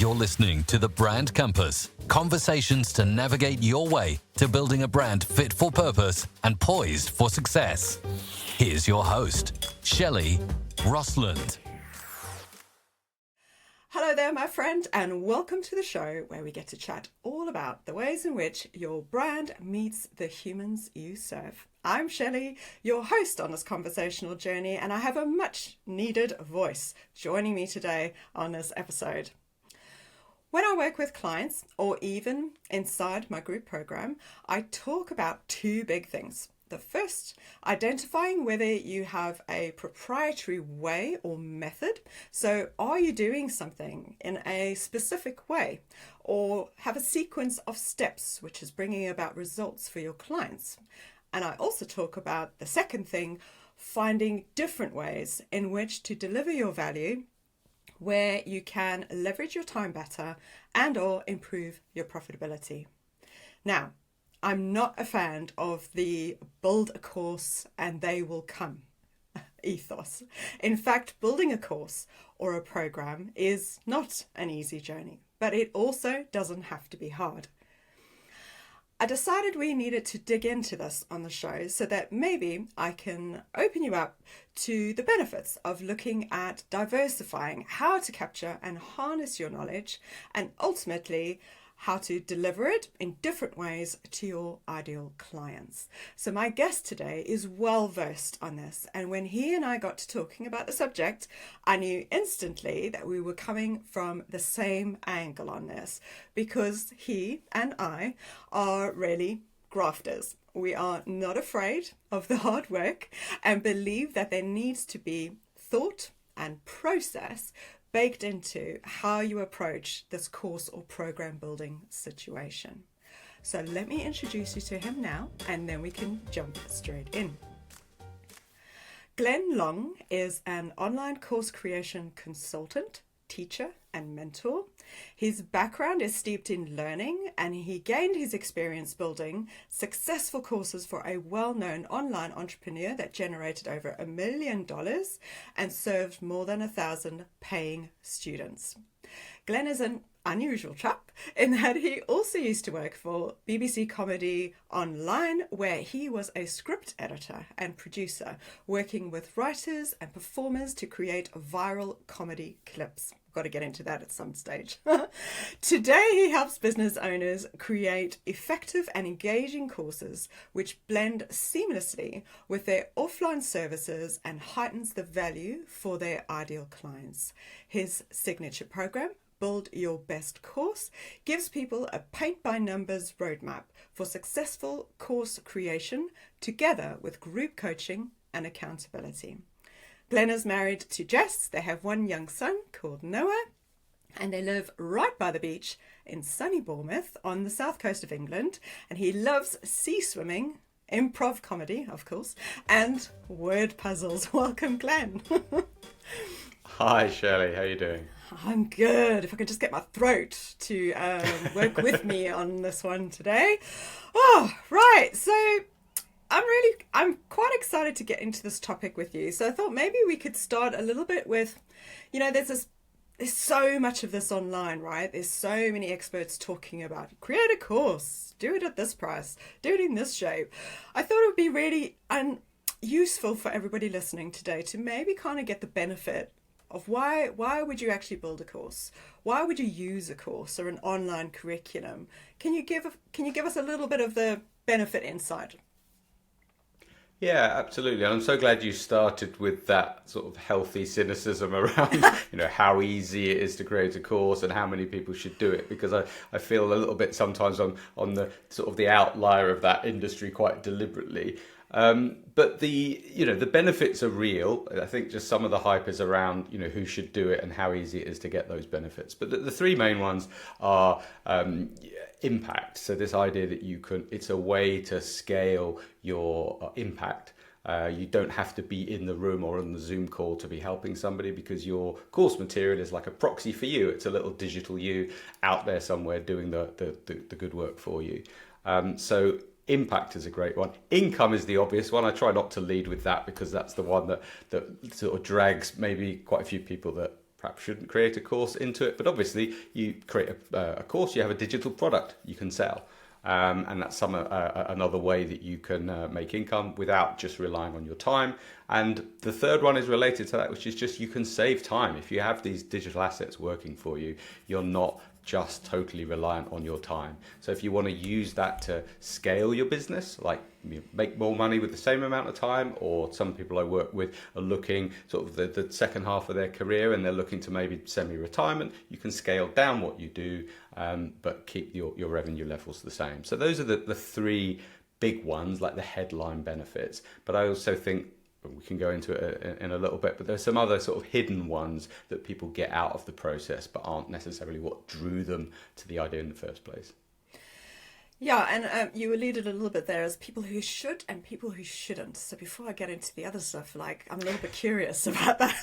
You're listening to The Brand Compass, conversations to navigate your way to building a brand fit for purpose and poised for success. Here's your host, 𝗘𝗣𝗜𝗦𝗢𝗡. Hello there, my friend, and welcome to the show where we get to chat all about the ways in which your brand meets the humans you serve. I'm 𝗘𝗣𝗜𝗦𝗢𝗡, your host on this conversational journey, and I have a much needed voice joining me today on this episode. When I work with clients, or even inside my group program, I talk about two big things. The first, identifying whether you have a proprietary way or method. So are you doing something in a specific way or have a sequence of steps which is bringing about results for your clients? And I also talk about the second thing, finding different ways in which to deliver your value where you can leverage your time better and or improve your profitability. Now, I'm not a fan of the build a course and they will come ethos. In fact, building a course or a program is not an easy journey, but it also doesn't have to be hard. I decided we needed to dig into this on the show so that maybe I can open you up to the benefits of looking at diversifying, how to capture and harness your knowledge, and ultimately how to deliver it in different ways to your ideal clients. So my guest today is well versed on this, and when he and I got to talking about the subject, I knew instantly that we were coming from the same angle on this, because he and I are really grafters. We are not afraid of the hard work and believe that there needs to be thought and process baked into how you approach this course or program building situation. So let me introduce you to him now, and then we can jump straight in. Glen Long is an online course creation consultant, teacher, and mentor. His background is steeped in learning, and he gained his experience building successful courses for a well-known online entrepreneur that generated over $1 million and served more than 1,000 paying students. Glen is an unusual chap in that he also used to work for BBC Comedy Online, where he was a script editor and producer, working with writers and performers to create viral comedy clips. Got to get into that at some stage. Today, he helps business owners create effective and engaging courses which blend seamlessly with their offline services and heightens the value for their ideal clients. His signature program, Build Your Best Course, gives people a paint-by-numbers roadmap for successful course creation together with group coaching and accountability. Glen is married to Jess. They have one young son called Noah, and they live right by the beach in sunny Bournemouth on the south coast of England. And he loves sea swimming, improv comedy, of course, and word puzzles. Welcome, Glen. Hi, 𝗘𝗣𝗜𝗦𝗢𝗡. How are you doing? I'm good. If I could just get my throat to work with me on this one today. Oh, right. So I'm quite excited to get into this topic with you. So I thought maybe we could start a little bit with, there's so much of this online, right? There's so many experts talking about create a course, do it at this price, do it in this shape. I thought it would be really useful for everybody listening today to maybe kind of get the benefit of why would you actually build a course? Why would you use a course or an online curriculum? Can you give us a little bit of the benefit insight? Yeah, absolutely. And I'm so glad you started with that sort of healthy cynicism around, how easy it is to create a course and how many people should do it, because I feel a little bit sometimes on the sort of the outlier of that industry quite deliberately. But the benefits are real. I think just some of the hype is around, who should do it and how easy it is to get those benefits. But the three main ones are impact. So this idea that it's a way to scale your impact. You don't have to be in the room or on the Zoom call to be helping somebody, because your course material is like a proxy for you. It's a little digital you out there somewhere doing the good work for you. So impact is a great one. Income is the obvious one. I try not to lead with that because that's the one that sort of drags maybe quite a few people that perhaps shouldn't create a course into it. But obviously, you create a course, you have a digital product you can sell. And that's another way that you can make income without just relying on your time. And the third one is related to that, which is just you can save time. If you have these digital assets working for you, you're not just totally reliant on your time. So if you want to use that to scale your business, like make more money with the same amount of time, or some people I work with are looking sort of the second half of their career and they're looking to maybe semi-retirement, you can scale down what you do, but keep your revenue levels the same. So those are the three big ones, like the headline benefits. But I also think, we can go into it in a little bit, but there's some other sort of hidden ones that people get out of the process but aren't necessarily what drew them to the idea in the first place. Yeah, and you alluded a little bit there as people who should and people who shouldn't. So before I get into the other stuff, like, I'm a little bit curious about that.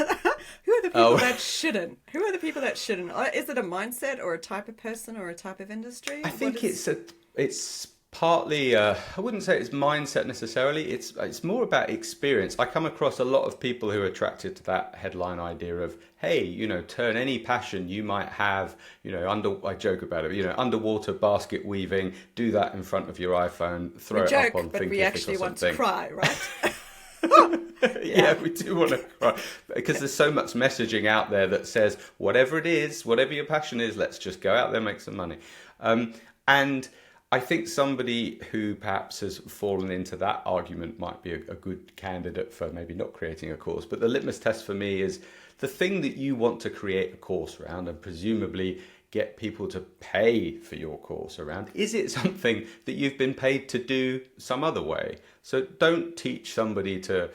Who are the people that shouldn't? Who are the people that shouldn't? Is it a mindset or a type of person or a type of industry? I think it's partly, I wouldn't say it's mindset necessarily. It's more about experience. I come across a lot of people who are attracted to that headline idea of, hey, turn any passion you might have, I joke about it, underwater basket weaving, do that in front of your iPhone, throw it up on but Thinkific we actually want to cry, right? Yeah, we do want to cry because there's so much messaging out there that says, whatever it is, whatever your passion is, let's just go out there and make some money. And I think somebody who perhaps has fallen into that argument might be a good candidate for maybe not creating a course. But the litmus test for me is the thing that you want to create a course around and presumably get people to pay for your course around. Is it something that you've been paid to do some other way? So don't teach somebody to,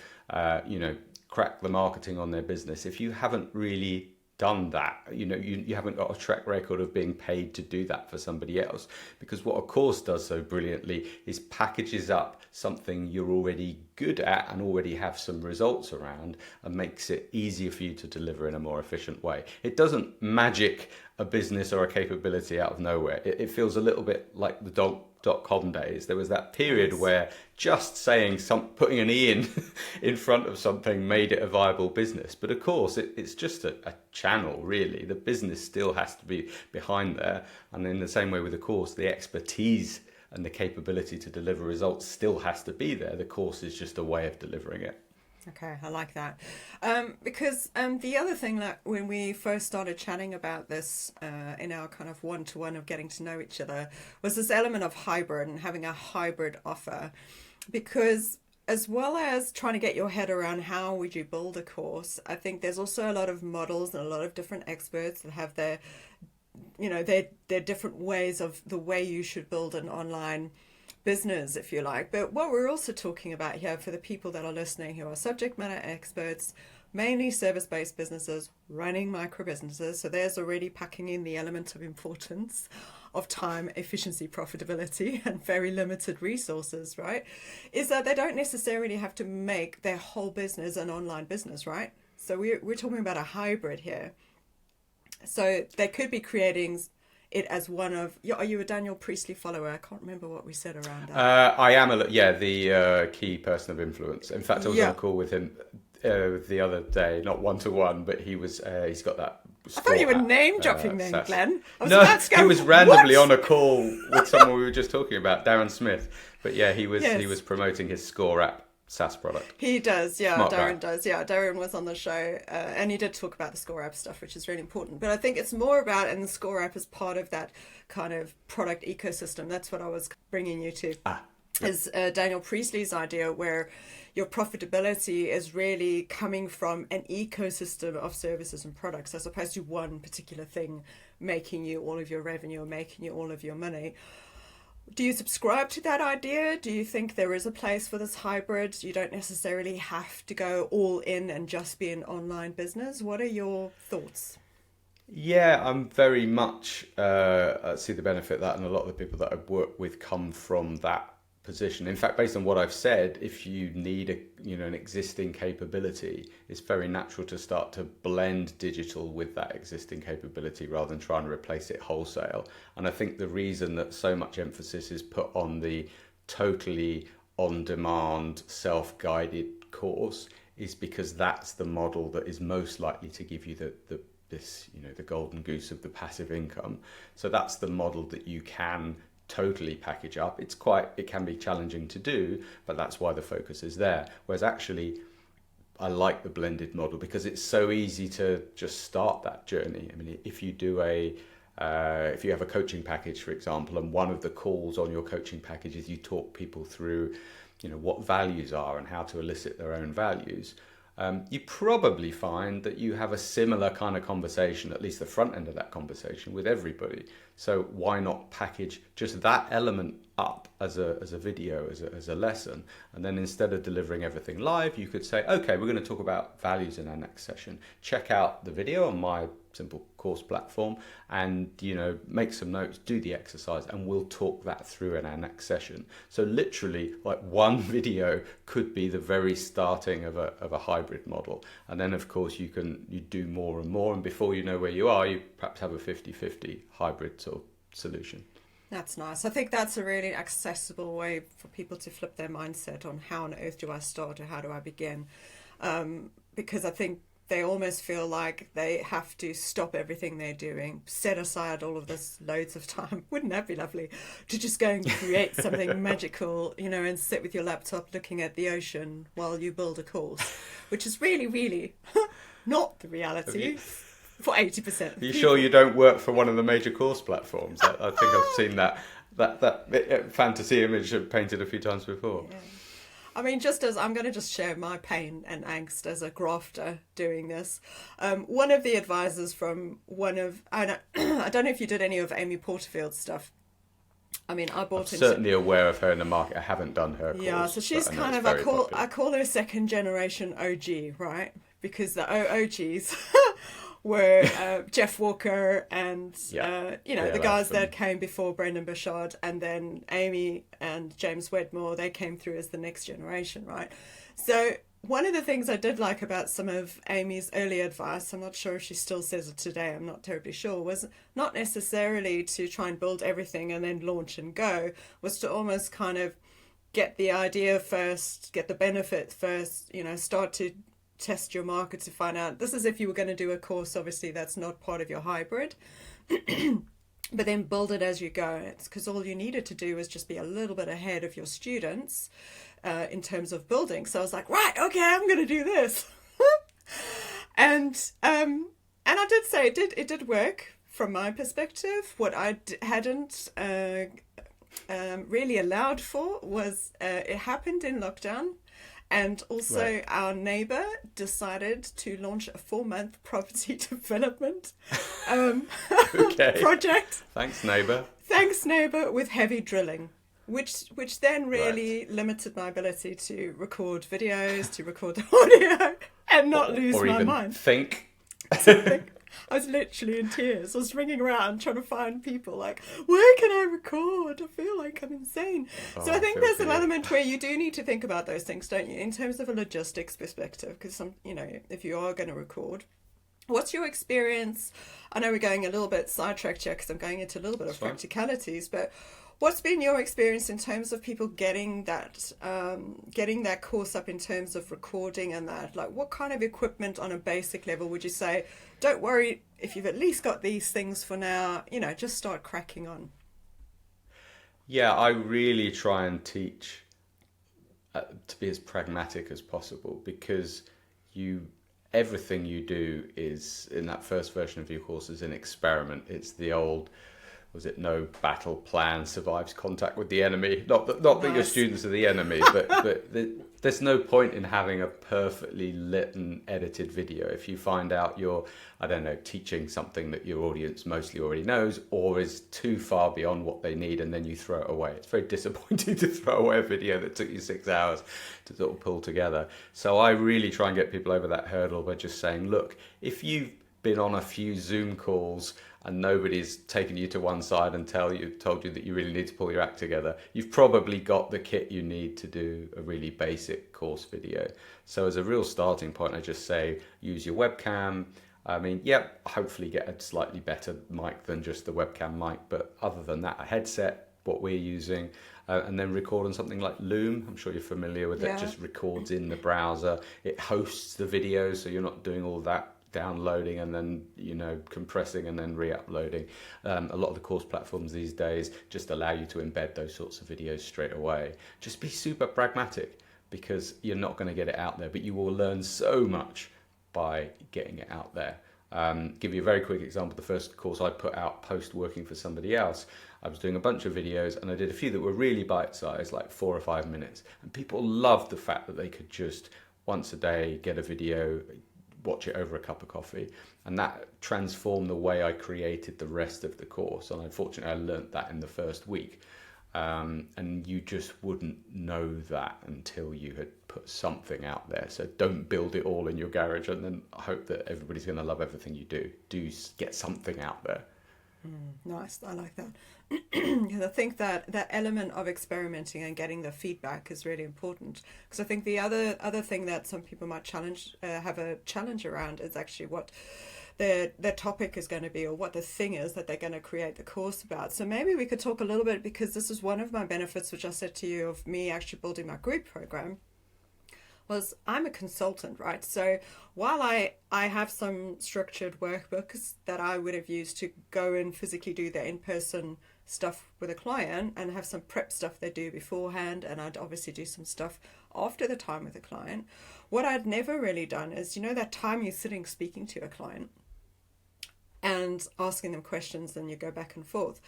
crack the marketing on their business if you haven't really done that. You haven't got a track record of being paid to do that for somebody else, because what a course does so brilliantly is packages up something you're already good at and already have some results around and makes it easier for you to deliver in a more efficient way. It doesn't magic a business or a capability out of nowhere. It feels a little bit like the dot-com days. There was that period where just saying putting an E in front of something made it a viable business. But of course, it's just a channel, really. The business still has to be behind there. And in the same way with the course, the expertise and the capability to deliver results still has to be there. The course is just a way of delivering it. Okay, I like that. Because the other thing that when we first started chatting about this in our kind of one-to-one of getting to know each other was this element of hybrid and having a hybrid offer. Because as well as trying to get your head around how would you build a course, I think there's also a lot of models and a lot of different experts that have their different ways of the way you should build an online business, if you like. But what we're also talking about here for the people that are listening who are subject matter experts, mainly service-based businesses running micro businesses, so there's already packing in the element of importance of time, efficiency, profitability, and very limited resources, right? Is that they don't necessarily have to make their whole business an online business, right? So we're talking about a hybrid here. So they could be creating it as one of, are you a Daniel Priestley follower? I can't remember what we said around that. I am the key person of influence. In fact, I was on a call with him the other day, not one-to-one, but he's got that. I thought you were name dropping then, Glen. He was randomly on a call with someone we were just talking about, Darren Smith. But yeah, he was promoting his Score app SaaS product. He does, yeah. Smart Darren guy. does, yeah. Darren was on the show, and he did talk about the Score app stuff, which is really important. But I think it's more about, and the Score app is part of that kind of product ecosystem. That's what I was bringing you to. Is Daniel Priestley's idea where your profitability is really coming from an ecosystem of services and products as opposed to one particular thing making you all of your revenue or making you all of your money. Do you subscribe to that idea? Do you think there is a place for this hybrid? You don't necessarily have to go all in and just be an online business. What are your thoughts? Yeah, I'm very much see the benefit of that, and a lot of the people that I've worked with come from that position. In fact, based on what I've said, if you need an existing capability, it's very natural to start to blend digital with that existing capability rather than trying to replace it wholesale. And I think the reason that so much emphasis is put on the totally on-demand, self-guided course is because that's the model that is most likely to give you the this, the golden goose of the passive income. So that's the model that you can totally package up. It can be challenging to do, but that's why the focus is there. Whereas actually, I like the blended model because it's so easy to just start that journey. I mean, if you do if you have a coaching package, for example, and one of the calls on your coaching package is you talk people through, what values are and how to elicit their own values, you probably find that you have a similar kind of conversation, at least the front end of that conversation, with everybody. So why not package just that element up as a video, as a lesson? And then instead of delivering everything live, you could say, okay, we're going to talk about values in our next session. Check out the video on my simple course platform and, make some notes, do the exercise, and we'll talk that through in our next session. So literally, like, one video could be the very starting of a hybrid model. And then, of course, you do more and more. And before you know where you are, you perhaps have a 50-50 hybrid sort of solution. That's nice. I think that's a really accessible way for people to flip their mindset on how on earth do I start or how do I begin? Because I think they almost feel like they have to stop everything they're doing, set aside all of this loads of time. Wouldn't that be lovely? To just go and create something magical, and sit with your laptop looking at the ocean while you build a course, which is really, really not the reality for 80%. Are you sure you don't work for one of the major course platforms? I think I've seen that fantasy image painted a few times before. Yeah. I mean, just as I'm going to just share my pain and angst as a grafter doing this. One of the advisors from I don't know if you did any of Amy Porterfield's stuff. I mean, I'm certainly aware of her in the market. I haven't done her course. Yeah, so she's kind of, I call her second generation OG, right? Because the OGs were Jeff Walker and, the guys that came before Brendan Burchard, and then Amy and James Wedmore, they came through as the next generation, right? So one of the things I did like about some of Amy's early advice, I'm not sure if she still says it today, I'm not terribly sure, was not necessarily to try and build everything and then launch and go, was to almost kind of get the idea first, get the benefit first, start to test your market to find out. This is if you were going to do a course, obviously that's not part of your hybrid, but then build it as you go. It's because all you needed to do was just be a little bit ahead of your students in terms of building. So I was like, right, okay, I'm going to do this. and I did say it did work from my perspective. What I hadn't really allowed for was it happened in lockdown. And also our neighbour decided to launch a 4-month property development project. Thanks, neighbour. Thanks, neighbour, with heavy drilling, which then really limited my ability to record videos, to record the audio, and not lose my even mind. Think. I was literally in tears. I was ringing around trying to find people like, where can I record? I feel like I'm insane. So I think there's an element where you do need to think about those things, don't you, in terms of a logistics perspective, because if you are going to record, what's your experience? I know we're going a little bit sidetracked here because I'm going into a little bit of practicalities, but what's been your experience in terms of people getting that course up in terms of recording and that? Like, what kind of equipment on a basic level would you say, don't worry if you've at least got these things for now, just start cracking on? Yeah, I really try and teach to be as pragmatic as possible, because everything you do is, in that first version of your course, is an experiment. It's the old, no battle plan survives contact with the enemy. Not that your students are the enemy, but there's no point in having a perfectly lit and edited video if you find out you're, teaching something that your audience mostly already knows or is too far beyond what they need, and then you throw it away. It's very disappointing to throw away a video that took you 6 hours to sort of pull together. So I really try and get people over that hurdle by just saying, look, if you've been on a few Zoom calls and nobody's taken you to one side and told you that you really need to pull your act together, you've probably got the kit you need to do a really basic course video. So as a real starting point, I just say, use your webcam. I mean, hopefully get a slightly better mic than just the webcam mic, but other than that, a headset, what we're using, and then record on something like Loom. I'm sure you're familiar with it. It just records in the browser. It hosts the video, so you're not doing all that downloading and then, compressing and then re-uploading. A lot of the course platforms these days just allow you to embed those sorts of videos straight away. Just be super pragmatic, because you're not going to get it out there, but you will learn so much by getting it out there. Give you a very quick example. The first course I put out post working for somebody else, I was doing a bunch of videos, and I did a few that were really bite-sized, like 4 or 5 minutes, and people loved the fact that they could just once a day get a video, watch it over a cup of coffee, and that transformed the way I created the rest of the course. And unfortunately, I learnt that in the first week, and you just wouldn't know that until you had put something out there. So don't build it all in your garage and then hope that everybody's going to love everything you do. Do get something out there. Nice, I like that. Because I think that element of experimenting and getting the feedback is really important. Because I think the other thing that some people might have a challenge around is actually what their topic is going to be, or what the thing is that they're going to create the course about. So maybe we could talk a little bit, because this is one of my benefits, which I said to you, of me actually building my group program, was I'm a consultant, right? So while I have some structured workbooks that I would have used to go and physically do the in-person stuff with a client, and have some prep stuff they do beforehand, and I'd obviously do some stuff after the time with a client, what I'd never really done is, that time you're sitting speaking to a client and asking them questions, and you go back and forth.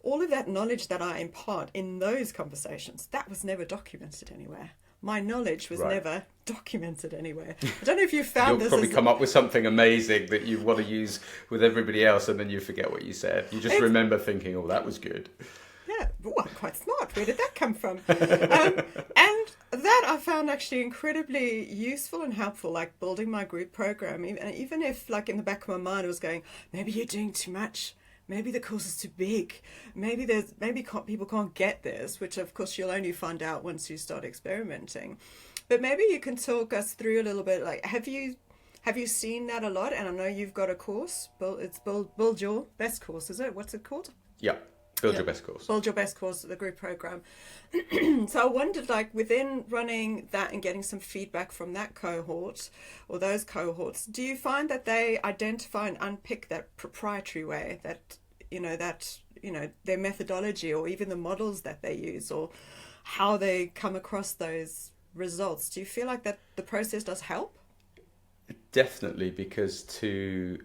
All of that knowledge that I impart in those conversations, that was never documented anywhere. My knowledge was never documented anywhere. I don't know if you found You'll this. Probably come up with something amazing that you want to use with everybody else, and then you forget what you said. You just remember thinking, oh, that was good. Yeah, I'm quite smart. Where did that come from? And that I found actually incredibly useful and helpful, like building my group program. Even if, like, in the back of my mind, I was going, maybe you're doing too much. Maybe the course is too big. Maybe people can't get this, which of course you'll only find out once you start experimenting. But maybe you can talk us through a little bit. Like, have you seen that a lot? And I know you've got a course. It's Build Your Best Course, is it? What's it called? Yeah. Build Your Best Course. Build Your Best Course, the group program. So I wondered, like, within running that and getting some feedback from that cohort, or those cohorts, do you find that they identify and unpick that proprietary way, that their methodology, or even the models that they use, or how they come across those results? Do you feel like that the process does help? Definitely, because to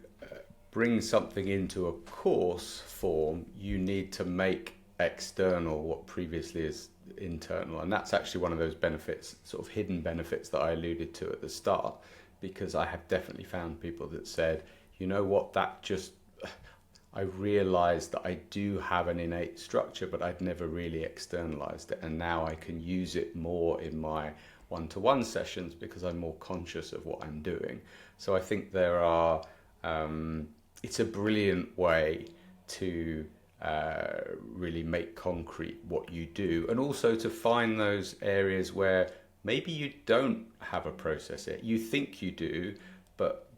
bring something into a course form, you need to make external what previously is internal. And that's actually one of those benefits, sort of hidden benefits, that I alluded to at the start, because I have definitely found people that said, you know what, I realized that I do have an innate structure, but I'd never really externalized it. And now I can use it more in my one-to-one sessions because I'm more conscious of what I'm doing. So I think it's a brilliant way to really make concrete what you do, and also to find those areas where maybe you don't have a process yet. You think you do, but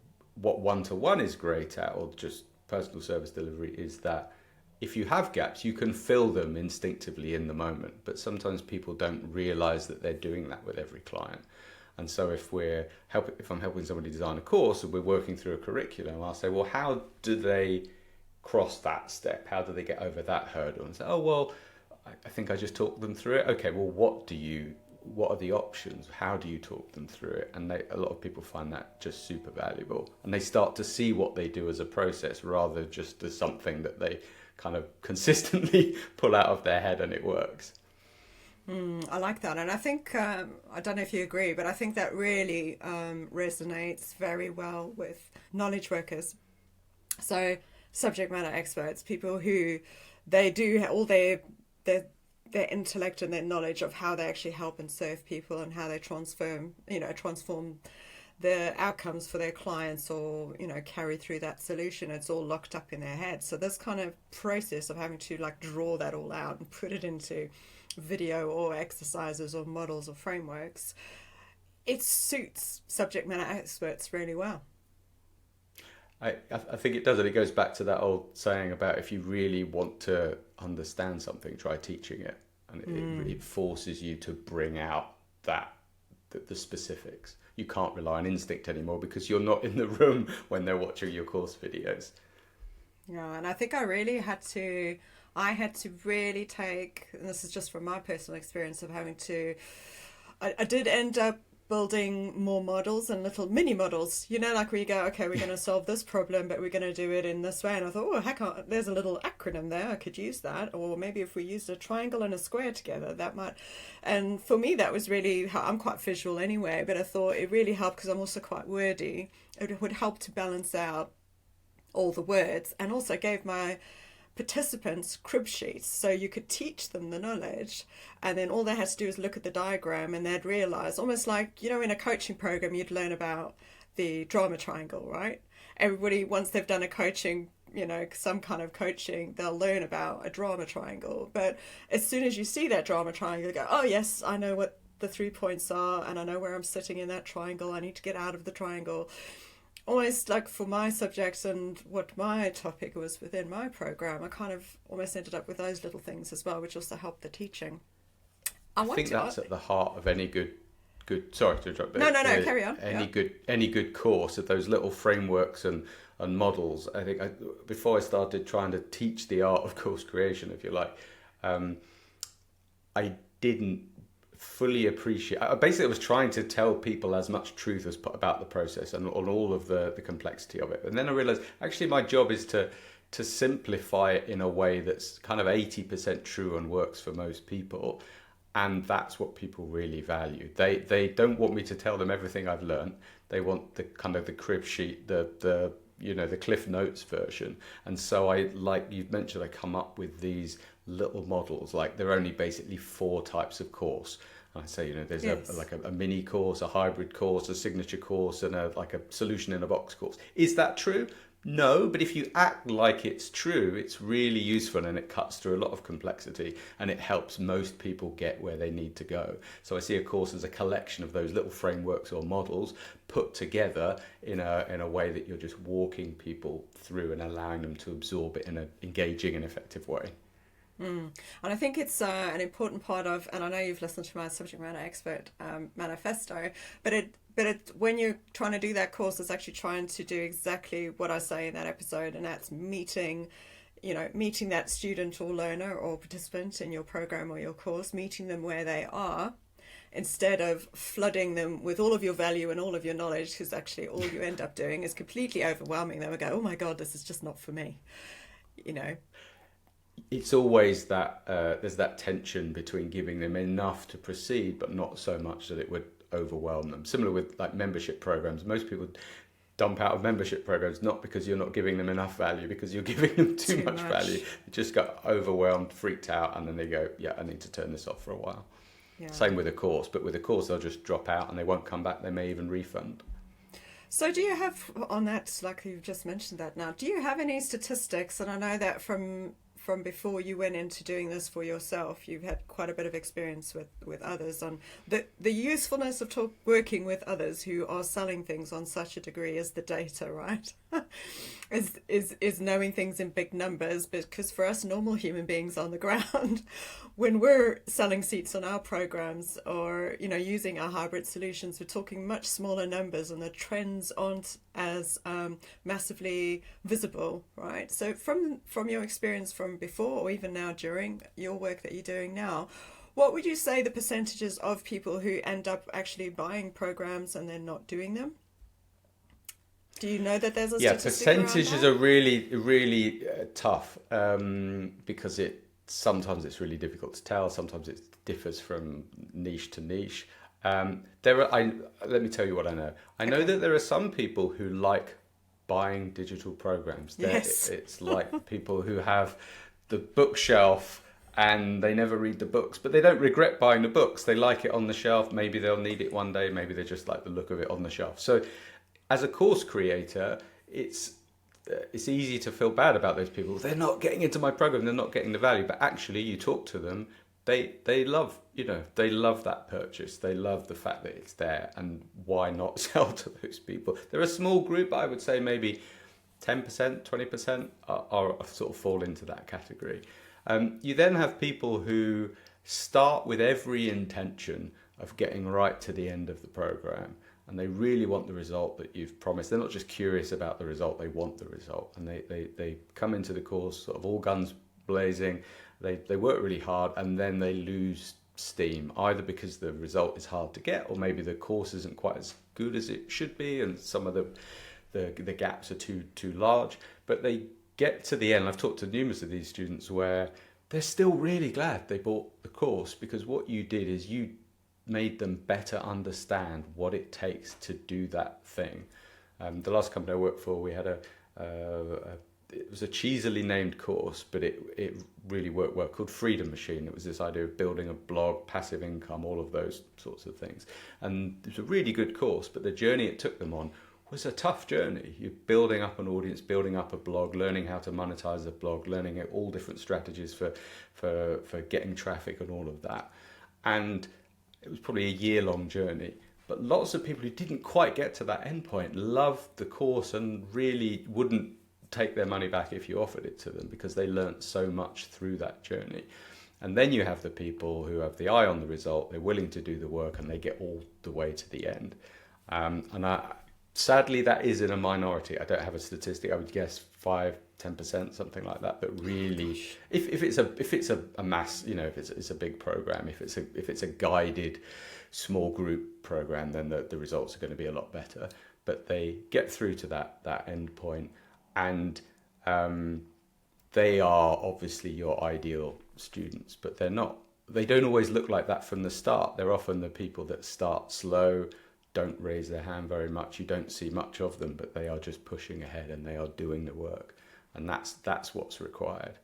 what one-to-one is great at, or just personal service delivery, is that if you have gaps, you can fill them instinctively in the moment. But sometimes people don't realize that they're doing that with every client. And so if I'm helping somebody design a course and we're working through a curriculum, I'll say, well, how do they cross that step? How do they get over that hurdle? And say, oh, well, I think I just talked them through it. Okay, well, what are the options? How do you talk them through it? And a lot of people find that just super valuable. And they start to see what they do as a process, rather just as something that they kind of consistently pull out of their head and it works. I like that. And I think, I don't know if you agree, but I think that really resonates very well with knowledge workers. So subject matter experts, people who they do all their intellect and their knowledge of how they actually help and serve people, and how they transform the outcomes for their clients, or carry through that solution. It's all locked up in their head. So this kind of process of having to draw that all out and put it into video or exercises or models or frameworks, it suits subject matter experts really well. I think it does, and it goes back to that old saying about, if you really want to understand something, try teaching it, and it forces you to bring out the specifics. you can't rely on instinct anymore because you're not in the room when they're watching your course videos. Yeah, and I think I had to really take, and this is just from my personal experience of having to, I did end up building more models and little mini models, like where you go, okay, we're going to solve this problem, but we're going to do it in this way. And I thought, oh, heck, there's a little acronym there, I could use that. Or maybe if we used a triangle and a square together, that might. And for me, that was really, I'm quite visual anyway, but I thought it really helped because I'm also quite wordy. It would help to balance out all the words, and also gave my participants crib sheets so you could teach them the knowledge, and then all they had to do is look at the diagram and they'd realize, almost like in a coaching program you'd learn about the drama triangle, right? Everybody, once they've done a coaching, some kind of coaching, they'll learn about a drama triangle, but as soon as you see that drama triangle, you go, oh yes, I know what the 3 points are and I know where I'm sitting in that triangle, I need to get out of the triangle. Almost like for my subject and what my topic was within my program, I kind of almost ended up with those little things as well, which also helped the teaching. I think that's at the heart of any good. Sorry to interrupt. No, carry on. Any good course, of those little frameworks and models. I think before I started trying to teach the art of course creation, if you like, I didn't fully appreciate. Basically, I was trying to tell people as much truth as about the process and on all of the complexity of it. And then I realized actually my job is to simplify it in a way that's kind of 80% true and works for most people. And that's what people really value. They don't want me to tell them everything I've learned. They want the kind of the crib sheet, the Cliff Notes version. And so like you've mentioned, I come up with these little models. Like there are only basically 4 types of course. I say, there's a mini course, a hybrid course, a signature course, and a solution in a box course. Is that true? No, but if you act like it's true, it's really useful and it cuts through a lot of complexity and it helps most people get where they need to go. So I see a course as a collection of those little frameworks or models put together in a way that you're just walking people through and allowing them to absorb it in an engaging and effective way. And I think it's an important part of, and I know you've listened to my subject matter expert manifesto, but when you're trying to do that course, it's actually trying to do exactly what I say in that episode, and that's meeting that student or learner or participant in your program or your course, meeting them where they are, instead of flooding them with all of your value and all of your knowledge, because actually all you end up doing is completely overwhelming them and go, oh my God, this is just not for me, It's always that there's that tension between giving them enough to proceed, but not so much that it would overwhelm them. Similar with like membership programs. Most people dump out of membership programs not because you're not giving them enough value, because you're giving them too much value. They just got overwhelmed, freaked out, and then they go, yeah, I need to turn this off for a while. Yeah. Same with a course, but with a course they'll just drop out and they won't come back. They may even refund. So do you have, on that, like you've just mentioned that now, do you have any statistics? And I know that from before you went into doing this for yourself, you've had quite a bit of experience with others on the usefulness of working with others who are selling things on such a degree as the data, right? is knowing things in big numbers, because for us normal human beings on the ground, when we're selling seats on our programs or using our hybrid solutions, we're talking much smaller numbers and the trends aren't as massively visible, right? So from your experience from before or even now during your work that you're doing now, what would you say the percentages of people who end up actually buying programs and then not doing them? Do you know that there's a statistic around that? Percentages are really tough because sometimes it's really difficult to tell. Sometimes it differs from niche to niche. Let me tell you what I know. I know that there are some people who like buying digital programs. Yes. It's like people who have the bookshelf and they never read the books, but they don't regret buying the books. They like it on the shelf. Maybe they'll need it one day. Maybe they just like the look of it on the shelf. So as a course creator, it's easy to feel bad about those people. They're not getting into my program. They're not getting the value. But actually, you talk to them, they love they love that purchase. They love the fact that it's there. And why not sell to those people? They're a small group. I would say maybe 10%, 20% are sort of fall into that category. You then have people who start with every intention of getting right to the end of the program. and they really want the result that you've promised. They're not just curious about the result, they want the result. And they come into the course sort of all guns blazing, they work really hard, and then they lose steam, either because the result is hard to get, or maybe the course isn't quite as good as it should be, and some of the gaps are too large. But they get to the end. I've talked to numerous of these students where they're still really glad they bought the course, because what you did is you made them better understand what it takes to do that thing. The last company I worked for, we had it was a cheesily named course, but it really worked well, called Freedom Machine. It was this idea of building a blog, passive income, all of those sorts of things. And it was a really good course, but the journey it took them on was a tough journey. You're building up an audience, building up a blog, learning how to monetize the blog, learning all different strategies for getting traffic and all of that. And it was probably a year-long journey. But lots of people who didn't quite get to that end point loved the course and really wouldn't take their money back if you offered it to them, because they learnt so much through that journey. And then you have the people who have the eye on the result, they're willing to do the work, and they get all the way to the end. Sadly, that is in a minority. I don't have a statistic. I would guess 5-10%, something like that. But really, if it's a mass, if it's a big program, if it's a guided small group program, then the results are going to be a lot better. But they get through to that end point, and they are obviously your ideal students, but they're not. They don't always look like that from the start. They're often the people that start slow, don't raise their hand very much. You don't see much of them, but they are just pushing ahead and they are doing the work, and that's what's required.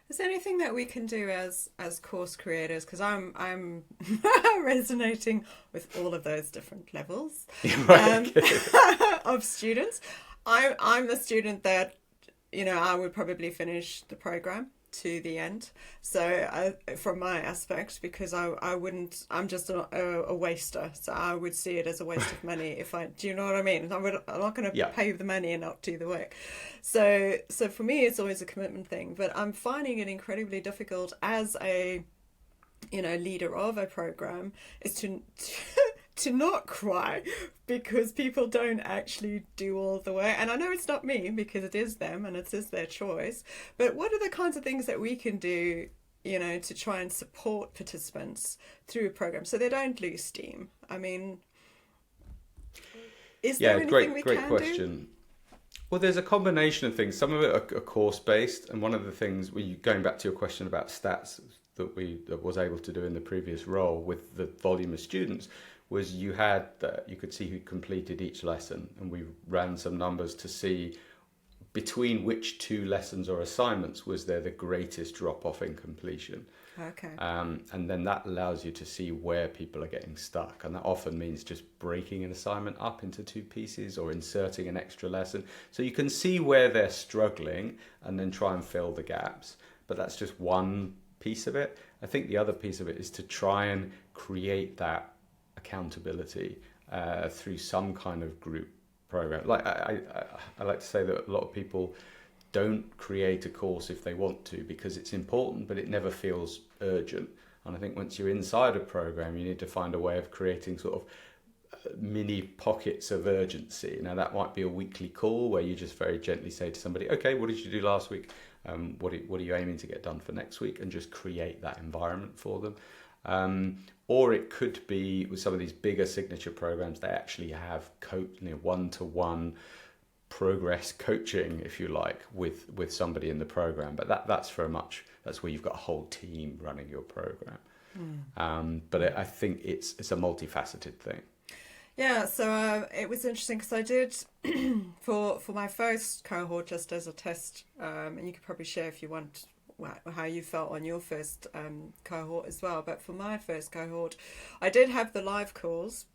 Is there anything that we can do as course creators? Because I'm resonating with all of those different levels of students. I'm the student that, I would probably finish the program to the end. So from my aspect, because I'm just a waster. So I would see it as a waste of money do you know what I mean? I'm not going to pay the money and not do the work. So for me, it's always a commitment thing, but I'm finding it incredibly difficult as a, leader of a program, is to not cry because people don't actually do all the work. And I know it's not me, because it is them and it is their choice. But what are the kinds of things that we can do, to try and support participants through a program so they don't lose steam? I mean, is there anything we great can question. do? Well, there's a combination of things. Some of it are course-based, and one of the things, going back to your question about stats that was able to do in the previous role with the volume of students, was you could see who completed each lesson, and we ran some numbers to see between which two lessons or assignments was there the greatest drop-off in completion. Okay. And then that allows you to see where people are getting stuck, and that often means just breaking an assignment up into two pieces or inserting an extra lesson, so you can see where they're struggling and then try and fill the gaps. But that's just one piece of it. I think the other piece of it is to try and create that accountability through some kind of group program. Like I like to say that a lot of people don't create a course if they want to, because it's important, but it never feels urgent. And I think once you're inside a program, you need to find a way of creating sort of mini pockets of urgency. Now, that might be a weekly call where you just very gently say to somebody, okay, what did you do last week? What are you aiming to get done for next week? And just create that environment for them. Or it could be with some of these bigger signature programs, they actually have one-to-one progress coaching, if you like, with somebody in the program. But that's where you've got a whole team running your program. But I think it's a multifaceted thing. Yeah, so it was interesting because I did for my first cohort, just as a test, and you could probably share if you want how you felt on your first cohort as well. But for my first cohort, I did have the live calls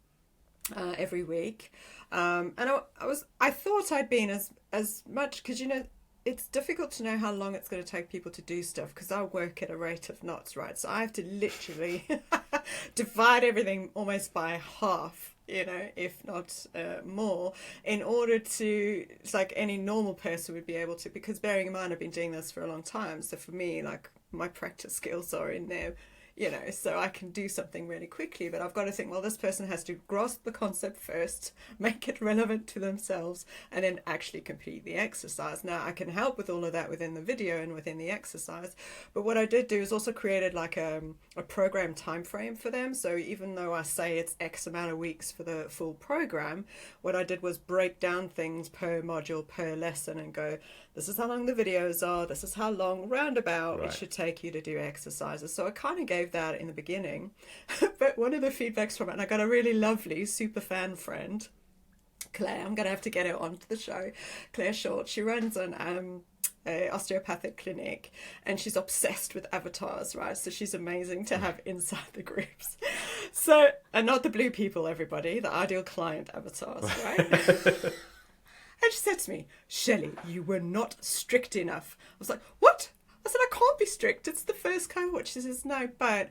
every week, and I thought I'd been as much, because it's difficult to know how long it's going to take people to do stuff, because I work at a rate of knots, right? So I have to literally divide everything almost by half, if not more, in order to, it's like any normal person would be able to, because bearing in mind I've been doing this for a long time. So for me, like, my practice skills are in there, you know, so I can do something really quickly. But I've got to think, well, this person has to grasp the concept first, make it relevant to themselves, and then actually complete the exercise. Now, I can help with all of that within the video and within the exercise. But what I did do is also created like a program time frame for them. So even though I say it's X amount of weeks for the full program, what I did was break down things per module, per lesson, and go, this is how long the videos are, this is how long roundabout it should take you to do exercises. So I kind of gave that in the beginning. But one of the feedbacks from it, and I got a really lovely super fan friend, Claire, I'm going to have to get her onto the show, Claire Short. She runs an a osteopathic clinic, and she's obsessed with avatars, right? So she's amazing to have inside the groups. So, and not the blue people, everybody, the ideal client avatars, right? And she said to me, Shelley, you were not strict enough. I was like, what? I said, I can't be strict. It's the first cohort. She says, no, but,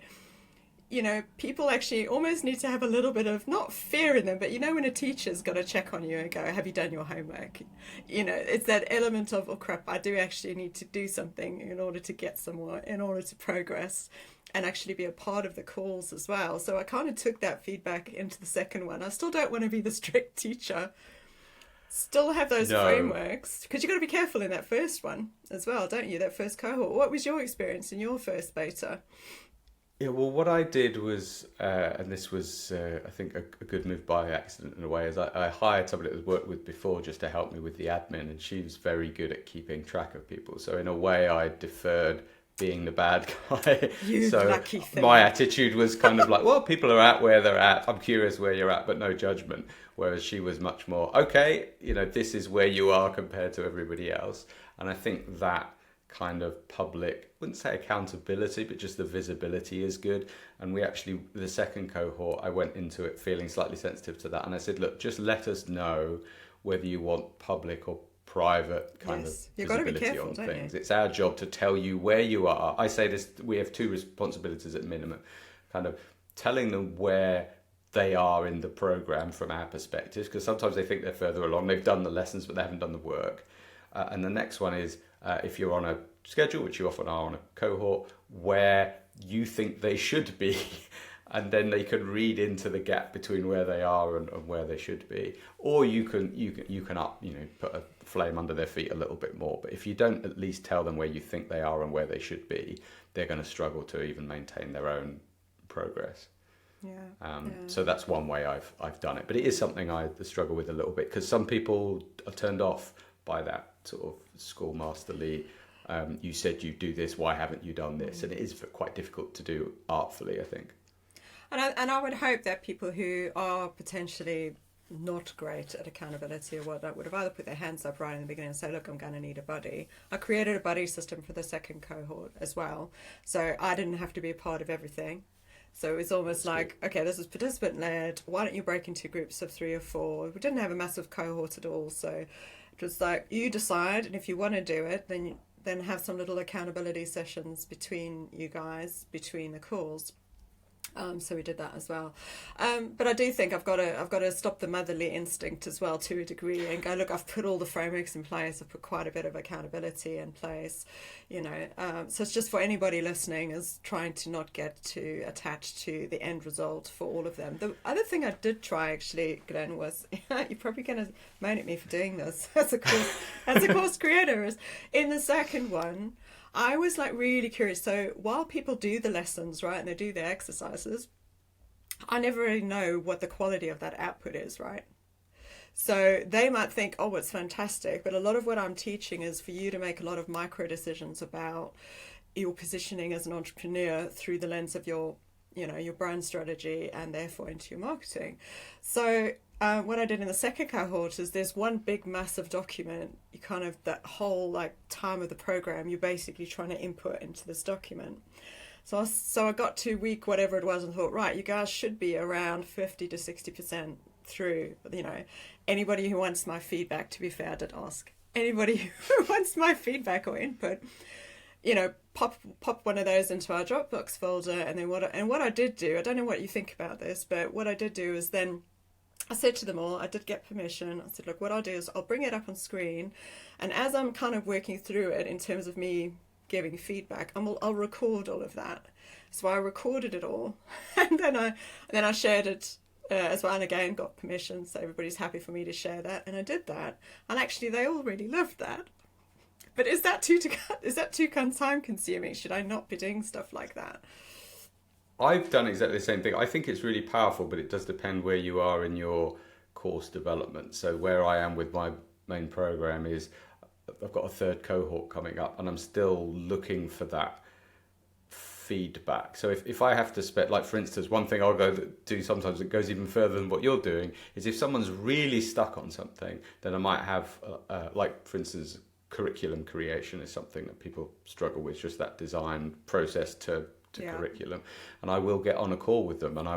you know, people actually almost need to have a little bit of, not fear in them, but you know when a teacher's got to check on you and go, have you done your homework? You know, it's that element of, oh crap, I do actually need to do something in order to get somewhere, in order to progress and actually be a part of the calls as well. So I kind of took that feedback into the second one. I still don't want to be the strict teacher. Still have those frameworks, because you've got to be careful in that first one as well, don't you? That first cohort. What was your experience in your first beta? Yeah, well, what I did was, and this was, I think, a good move by accident in a way, is I hired somebody that I'd worked with before just to help me with the admin, and she was very good at keeping track of people. So in a way, I deferred being the bad guy. You so lucky thing. My attitude was kind of like, well, people are at where they're at. I'm curious where you're at, but no judgment. Whereas she was much more, okay, you know, this is where you are compared to everybody else. And I think that kind of public, I wouldn't say accountability, but just the visibility is good. And we actually, the second cohort, I went into it feeling slightly sensitive to that. And I said, look, just let us know whether you want public or private kind of visibility on things. It's our job to tell you where you are. I say this, we have two responsibilities at minimum, kind of telling them where they are in the program from our perspective, because sometimes they think they're further along, they've done the lessons but they haven't done the work. And the next one is if you're on a schedule, which you often are on a cohort, where you think they should be, and then they can read into the gap between where they are and where they should be. Or you can up, you know, put a flame under their feet a little bit more. But if you don't at least tell them where you think they are and where they should be, they're going to struggle to even maintain their own progress. So that's one way I've done it, but it is something I struggle with a little bit, because some people are turned off by that sort of schoolmasterly, you said you do this, why haven't you done this? And it is quite difficult to do artfully, I think. And I would hope that people who are potentially not great at accountability or whatnot would have either put their hands up right in the beginning and say, look, I'm going to need a buddy. I created a buddy system for the second cohort as well, so I didn't have to be a part of everything. So it's almost like, okay, this is participant led. Why don't you break into groups of 3 or 4? We didn't have a massive cohort at all. So it was like, you decide. And if you want to do it, then have some little accountability sessions between you guys, between the calls. So we did that as well. But I do think I've got to stop the motherly instinct as well to a degree and go, look, I've put all the frameworks in place. I've put quite a bit of accountability in place, you know. So it's just for anybody listening is trying to not get too attached to the end result for all of them. The other thing I did try actually, Glen, was you're probably going to moan at me for doing this as a course creator, is in the second one, I was like really curious. So while people do the lessons, right, and they do their exercises, I never really know what the quality of that output is, right? So they might think, oh, it's fantastic. But a lot of what I'm teaching is for you to make a lot of micro decisions about your positioning as an entrepreneur through the lens of your, you know, your brand strategy and therefore into your marketing. So what I did in the second cohort is there's one big massive document. You kind of, that whole like time of the program, you're basically trying to input into this document. So I got to week whatever it was and thought, right, you guys should be around 50 to 60% through. You know, anybody who wants my feedback, to be fair, I did ask. Anybody who wants my feedback or input, you know, pop one of those into our Dropbox folder. And then what I did do, I don't know what you think about this, but what I did do is then I said to them all, I did get permission. I said, look, what I'll do is I'll bring it up on screen. And as I'm kind of working through it in terms of me giving feedback, I'll record all of that. So I recorded it all, and then I shared it as well, and again got permission, so everybody's happy for me to share that, and I did that, and actually they all really loved that. But is that too time consuming? Should I not be doing stuff like that? I've done exactly the same thing. I think it's really powerful, but it does depend where you are in your course development. So where I am with my main program is I've got a third cohort coming up, and I'm still looking for that feedback. So if I have to spend, like for instance, one thing I'll go do sometimes that goes even further than what you're doing is if someone's really stuck on something, then I might have like for instance, curriculum creation is something that people struggle with, just that design process to curriculum, and I will get on a call with them, and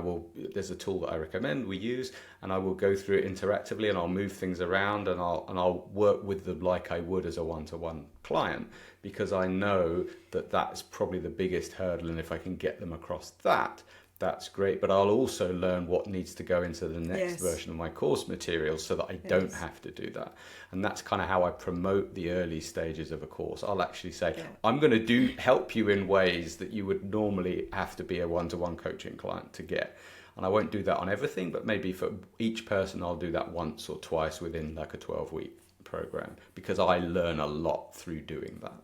there's a tool that I recommend we use, and I will go through it interactively, and I'll move things around, and I'll work with them like I would as a one-to-one client, because I know that that's probably the biggest hurdle, and if I can get them across that, that's great. But I'll also learn what needs to go into the next version of my course materials so that I don't have to do that. And that's kind of how I promote the early stages of a course. I'll actually say, I'm going to help you in ways that you would normally have to be a one-to-one coaching client to get. And I won't do that on everything, but maybe for each person, I'll do that once or twice within like a 12-week program, because I learn a lot through doing that.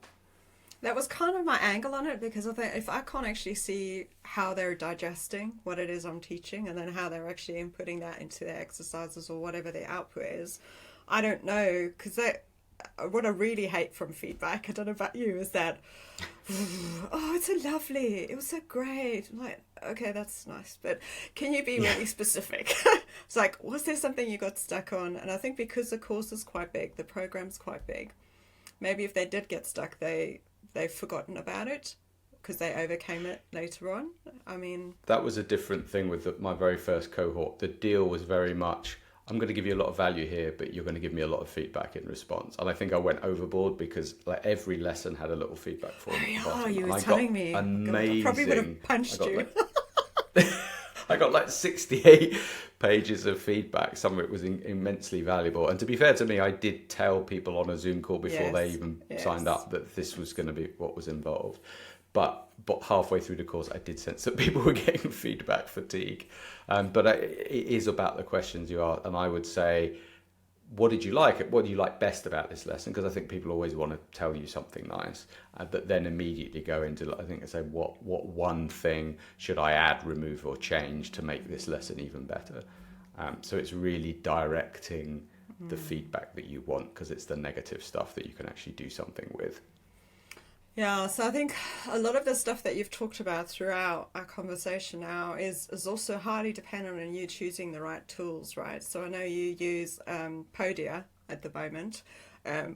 That was kind of my angle on it, because I think if I can't actually see how they're digesting what it is I'm teaching, and then how they're actually inputting that into their exercises or whatever their output is, I don't know. Because what I really hate from feedback, I don't know about you, is that, oh, it's so lovely, it was so great. I'm like, okay, that's nice, but can you be really specific? It's like, was there something you got stuck on? And I think because the course is quite big, the program's quite big, maybe if they did get stuck, they've forgotten about it because they overcame it later on. I mean, that was a different thing with my very first cohort. The deal was very much, I'm going to give you a lot of value here, but you're going to give me a lot of feedback in response. And I think I went overboard, because like every lesson had a little feedback form. Oh, you were telling me. Amazing. God, I probably would have punched you. I got like 68 pages of feedback. Some of it was immensely valuable. And to be fair to me, I did tell people on a Zoom call before they even signed up that this was going to be what was involved. But halfway through the course, I did sense that people were getting feedback fatigue. But it is about the questions you ask. And I would say, what did you like? What do you like best about this lesson? Because I think people always want to tell you something nice, but then immediately go into, I think I say, what one thing should I add, remove, or change to make this lesson even better? So it's really directing the feedback that you want, because it's the negative stuff that you can actually do something with. Yeah, so I think a lot of the stuff that you've talked about throughout our conversation now is also highly dependent on you choosing the right tools, right? So I know you use 𝗘𝗣𝗜𝗦 at the moment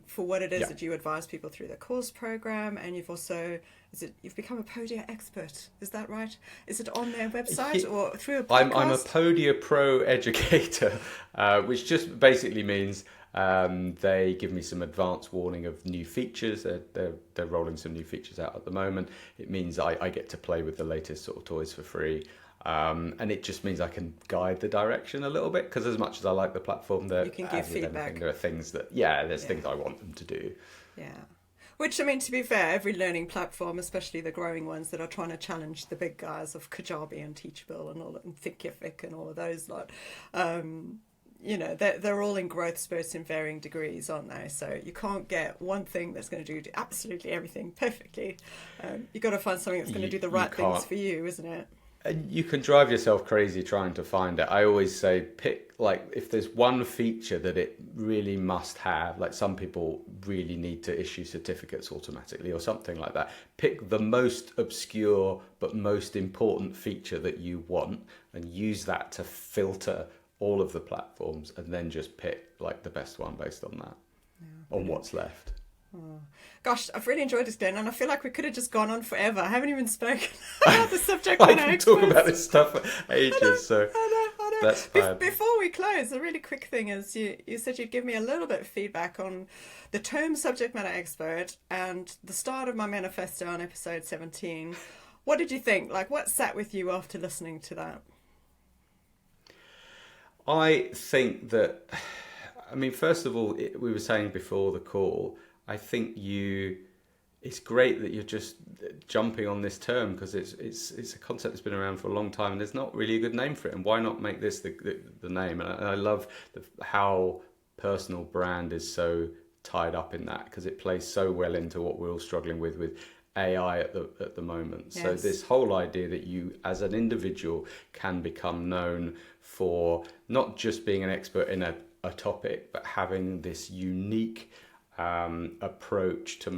for what it is that you advise people through the course program, and you've also, you've become a 𝗘𝗣𝗜𝗦 expert, is that right? Is it on their website or through a podcast? I'm a 𝗘𝗣𝗜𝗦 Pro educator, which just basically means they give me some advance warning of new features. They're rolling some new features out at the moment. It means I get to play with the latest sort of toys for free. And it just means I can guide the direction a little bit, because as much as I like the platform, you can give feedback. There are things that, things I want them to do. Yeah. Which, I mean, to be fair, every learning platform, especially the growing ones that are trying to challenge the big guys of Kajabi and Teachable and all that, and Thinkific and all of those lot, you know, they're all in growth spurts in varying degrees, aren't they? So you can't get one thing that's going to do absolutely everything perfectly. You've got to find something that's going to do the right things for you, isn't it? And you can drive yourself crazy trying to find it. I always say pick, like, if there's one feature that it really must have, like some people really need to issue certificates automatically or something like that, pick the most obscure but most important feature that you want and use that to filter all of the platforms, and then just pick like the best one based on that, on what's left. Oh. Gosh, I've really enjoyed this, Glen, and I feel like we could have just gone on forever. I haven't even spoken about the subject matter I can talk about this stuff for ages, I know. That's fine. Before we close, a really quick thing is you said you'd give me a little bit of feedback on the term subject matter expert and the start of my manifesto on episode 17. What did you think? Like, what sat with you after listening to that? I think that, I mean, first of all, we were saying before the call, I think it's great that you're just jumping on this term, because it's a concept that's been around for a long time, and there's not really a good name for it. And why not make this the name? And I love how personal brand is so tied up in that, because it plays so well into what we're all struggling with AI at the moment. Yes. So this whole idea that you as an individual can become known for not just being an expert in a topic, but having this unique approach to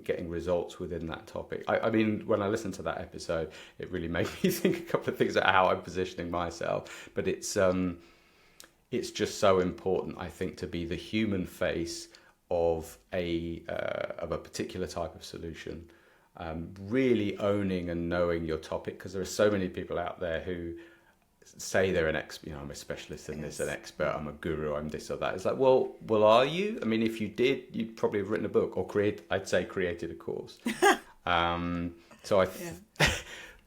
getting results within that topic. I mean, when I listened to that episode, it really made me think a couple of things about how I'm positioning myself. But it's just so important, I think, to be the human face of a particular type of solution. Really owning and knowing your topic, because there are so many people out there who say they're an expert, I'm a specialist in this, an expert, I'm a guru, I'm this or that. It's like, well, are you? I mean, if you did, you'd probably have written a book or created a course.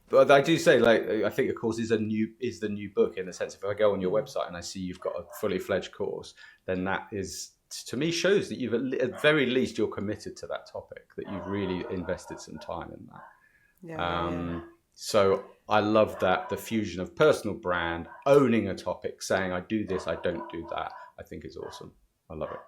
But I do say, I think a course is the new book, in the sense, if I go on your website and I see you've got a fully fledged course, then that is, to me, shows that you've at very least you're committed to that topic, that you've really invested some time in that. So I love that, the fusion of personal brand, owning a topic, saying I do this, I don't do that, I think is awesome. I love it.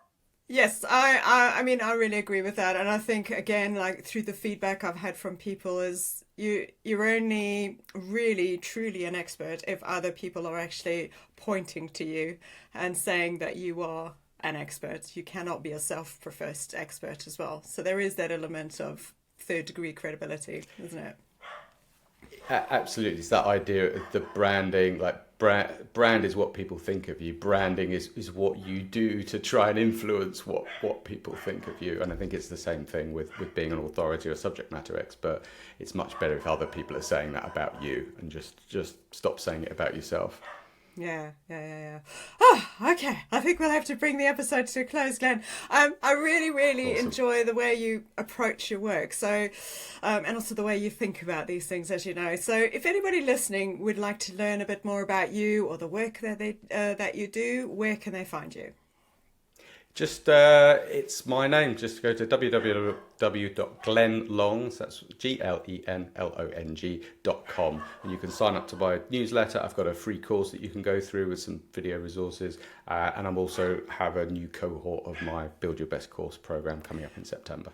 Yes, I mean, I really agree with that. And I think, again, through the feedback I've had from people, is you're only really truly an expert if other people are actually pointing to you and saying that you are an expert. You cannot be a self-professed expert as well. So there is that element of third degree credibility, isn't it? Absolutely. It's that idea of the branding, brand is what people think of you. Branding is what you do to try and influence what people think of you. And I think it's the same thing with being an authority or subject matter expert. It's much better if other people are saying that about you, and just stop saying it about yourself. Yeah. Oh, okay. I think we'll have to bring the episode to a close, Glenn. I really Awesome. enjoy the way you approach your work. So, and also the way you think about these things, as you know. So if anybody listening would like to learn a bit more about you or the work that you do, where can they find you? Just, it's my name. Just go to www.glenlong, so that's GLENLONG.com, and you can sign up to my newsletter. I've got a free course that you can go through with some video resources, and I'm also have a new cohort of my Build Your Best course program coming up in September.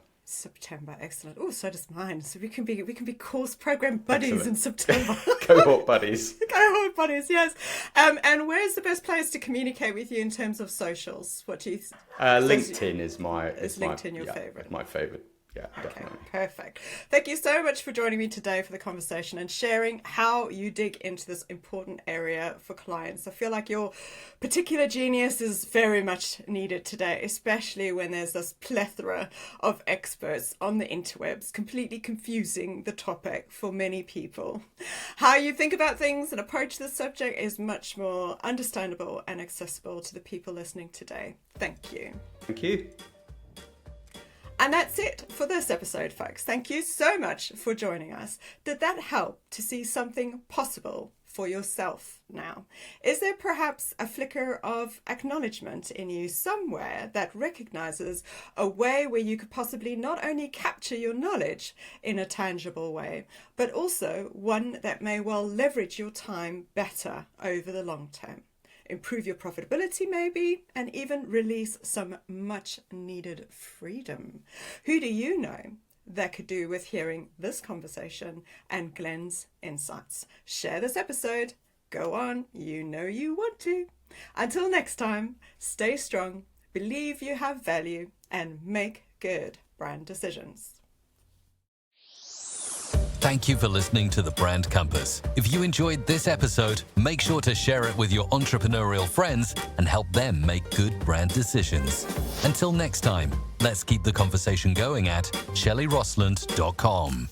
Excellent. Oh, so does mine. So we can be course program buddies in September. Cohort buddies. Cohort buddies, yes. And where's the best place to communicate with you in terms of socials? What do you? LinkedIn is LinkedIn your favorite? My favorite. Yeah, okay, definitely. Perfect. Thank you so much for joining me today for the conversation and sharing how you dig into this important area for clients. I feel like your particular genius is very much needed today, especially when there's this plethora of experts on the interwebs, completely confusing the topic for many people. How you think about things and approach this subject is much more understandable and accessible to the people listening today. Thank you. Thank you. And that's it for this episode, folks. Thank you so much for joining us. Did that help to see something possible for yourself now? Is there perhaps a flicker of acknowledgement in you somewhere that recognizes a way where you could possibly not only capture your knowledge in a tangible way, but also one that may well leverage your time better over the long term? Improve your profitability maybe, and even release some much needed freedom. Who do you know that could do with hearing this conversation and Glen's insights? Share this episode. Go on, you know you want to. Until next time, stay strong, believe you have value, and make good brand decisions. Thank you for listening to The Brand Compass. If you enjoyed this episode, make sure to share it with your entrepreneurial friends and help them make good brand decisions. Until next time, let's keep the conversation going at 𝗘𝗣𝗜𝗦𝗢𝗓.com.